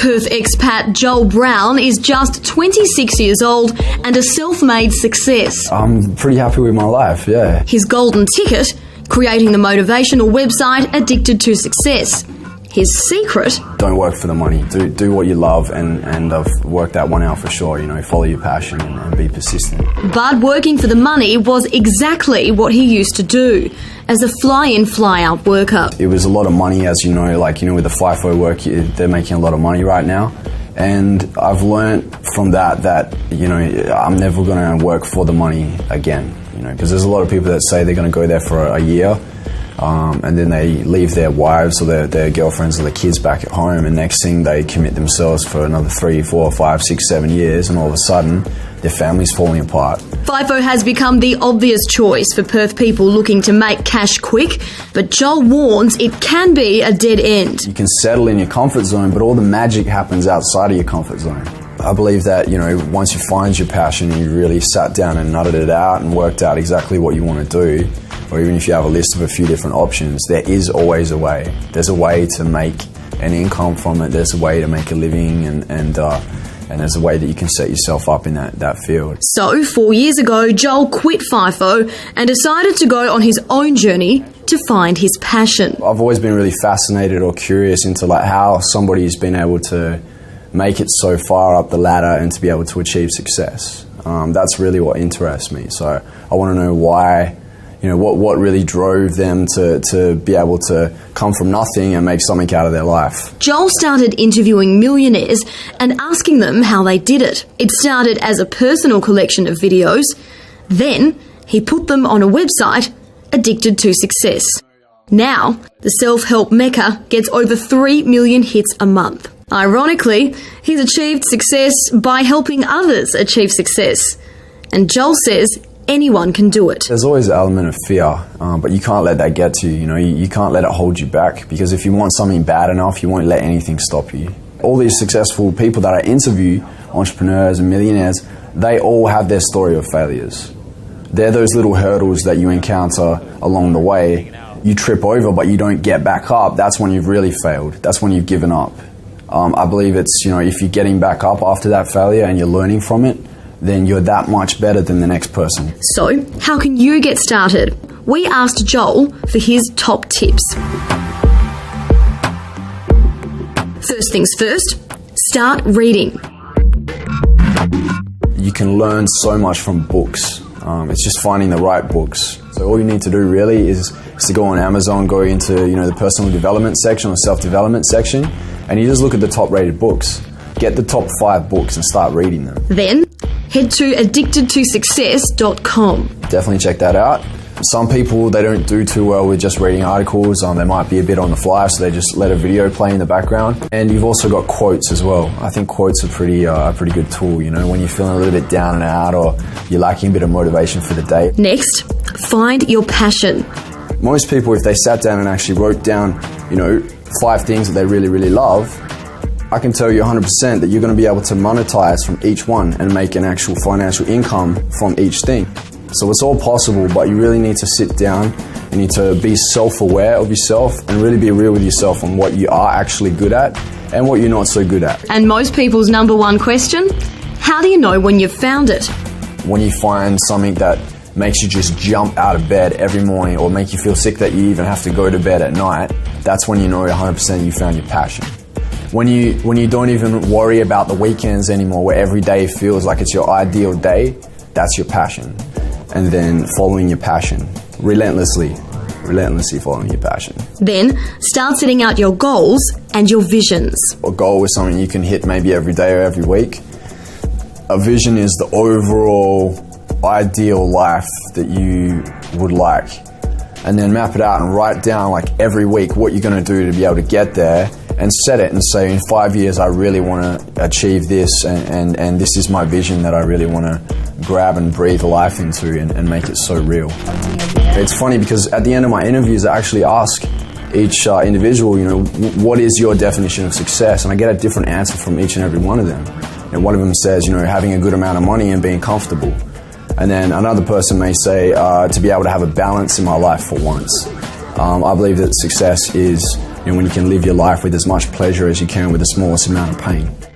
Perth expat Joel Brown is just 26 years old and a self-made success. I'm pretty happy with my life, yeah. His golden ticket, creating the motivational website Addicted2Success. His secret? Don't work for the money. Do what you love, and I've worked that one out for sure. You know, follow your passion and be persistent. But working for the money was exactly what he used to do as a fly-in, fly-out worker. It was a lot of money, as you know, with the FIFO work, they're making a lot of money right now. And I've learned from that, I'm never going to work for the money again. Because there's a lot of people that say they're going to go there for a year, and then they leave their wives or their girlfriends or their kids back at home, and next thing they commit themselves for another 3, 4, 5, 6, 7 years, and all of a sudden their family's falling apart. FIFO has become the obvious choice for Perth people looking to make cash quick, but Joel warns it can be a dead end. You can settle in your comfort zone, but all the magic happens outside of your comfort zone. I believe that, once you find your passion and you really sat down and nutted it out and worked out exactly what you want to do, or even if you have a list of a few different options, there is always a way. There's a way to make an income from it. There's a way to make a living, and there's a way that you can set yourself up in that field. So 4 years ago, Joel quit FIFO and decided to go on his own journey to find his passion. I've always been really fascinated or curious into how somebody's been able to make it so far up the ladder and to be able to achieve success. That's really what interests me. So I want to know why, what really drove them to be able to come from nothing and make something out of their life. Joel started interviewing millionaires and asking them how they did it. It started as a personal collection of videos. Then he put them on a website, Addicted2Success. Now, the self-help mecca gets over 3 million hits a month. Ironically, he's achieved success by helping others achieve success. And Joel says anyone can do it. There's always an element of fear, but you can't let that get to you. You can't let it hold you back, because if you want something bad enough, you won't let anything stop you. All these successful people that I interview, entrepreneurs and millionaires, they all have their story of failures. They're those little hurdles that you encounter along the way. You trip over, but you don't get back up. That's when you've really failed. That's when you've given up. I believe it's, if you're getting back up after that failure and you're learning from it, then you're that much better than the next person. So, how can you get started? We asked Joel for his top tips. First things first, start reading. You can learn so much from books. It's just finding the right books. So all you need to do really is to go on Amazon, go into the personal development section or self-development section, and you just look at the top-rated books. Get the top 5 books and start reading them. Then head to Addicted2Success.com. Definitely check that out. Some people, they don't do too well with just reading articles. They might be a bit on the fly, so they just let a video play in the background. And you've also got quotes as well. I think quotes are a pretty good tool, when you're feeling a little bit down and out or you're lacking a bit of motivation for the day. Next, find your passion. Most people, if they sat down and actually wrote down, 5 things that they really, really love, I can tell you 100% that you're going to be able to monetize from each one and make an actual financial income from each thing. So it's all possible, but you really need to sit down. You need to be self-aware of yourself and really be real with yourself on what you are actually good at and what you're not so good at. And most people's number one question, how do you know when you've found it? When you find something that makes you just jump out of bed every morning or make you feel sick that you even have to go to bed at night, that's when you know 100% you found your passion. When you don't even worry about the weekends anymore, where every day feels like it's your ideal day, that's your passion. And then following your passion, relentlessly following your passion. Then start setting out your goals and your visions. A goal is something you can hit maybe every day or every week. A vision is the overall ideal life that you would like. And then map it out and write down every week what you're going to do to be able to get there, and set it and say, in 5 years I really want to achieve this, and this is my vision that I really want to grab and breathe life into and make it so real. It's funny because at the end of my interviews I actually ask each individual, what is your definition of success? And I get a different answer from each and every one of them. And one of them says, having a good amount of money and being comfortable. And then another person may say, to be able to have a balance in my life for once. I believe that success is when you can live your life with as much pleasure as you can with the smallest amount of pain.